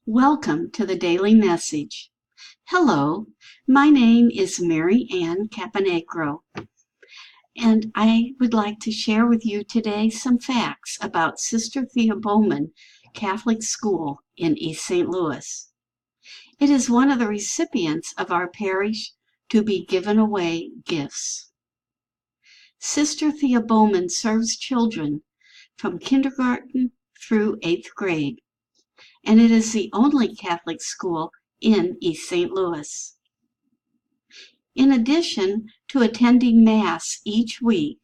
Welcome to the Daily Message. Hello, my name is Mary Ann Caponegro, and I would like to share with you today some facts about Sister Thea Bowman Catholic School in East St. Louis. It is one of the recipients of our parish to be given away gifts. Sister Thea Bowman serves children from kindergarten through 8th grade, and it is the only Catholic school in East St. Louis. In addition to attending Mass each week,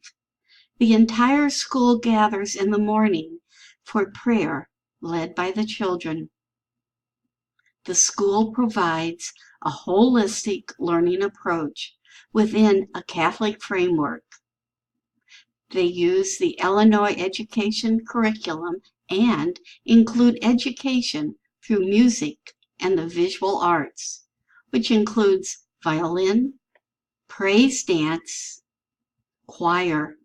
the entire school gathers in the morning for prayer led by the children. The school provides a holistic learning approach within a Catholic framework. They use the Illinois education curriculum and include education through music and the visual arts, which includes violin, praise dance, choir,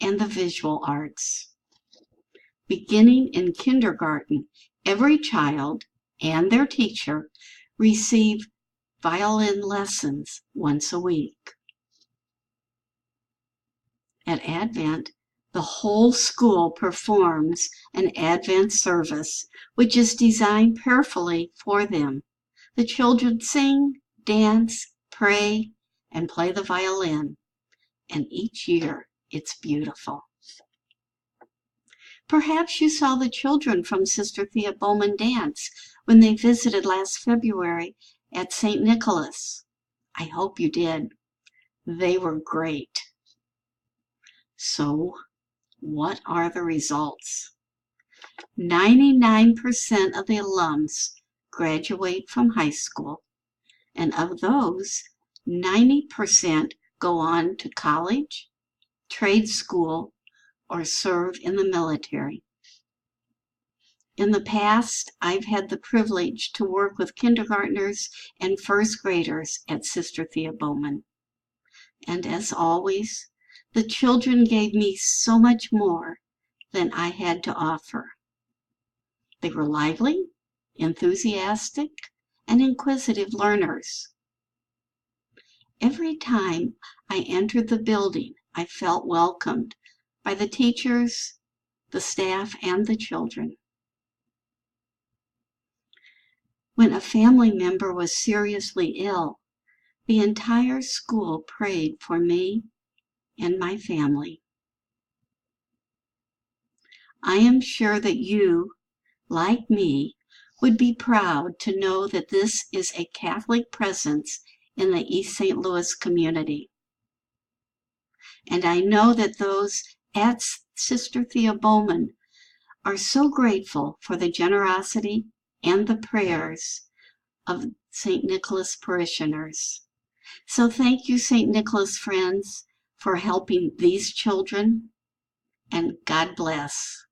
and the visual arts. Beginning in kindergarten, every child and their teacher receive violin lessons once a week. At Advent, the whole school performs an Advent service, which is designed prayerfully for them. The children sing, dance, pray, and play the violin, and each year it's beautiful. Perhaps you saw the children from Sister Thea Bowman dance when they visited last February at St. Nicholas. I hope you did. They were great. So, what are the results? 99% of the alums graduate from high school, and of those, 90% go on to college, trade school, or serve in the military. In the past, I've had the privilege to work with kindergartners and first graders at Sister Thea Bowman. And as always, the children gave me so much more than I had to offer. They were lively, enthusiastic, and inquisitive learners. Every time I entered the building, I felt welcomed by the teachers, the staff, and the children. When a family member was seriously ill, the entire school prayed for me and my family. I am sure that you, like me, would be proud to know that this is a Catholic presence in the East St. Louis community. And I know that those at Sister Thea Bowman are so grateful for the generosity and the prayers of St. Nicholas parishioners. So thank you, St. Nicholas friends, for helping these children, and God bless.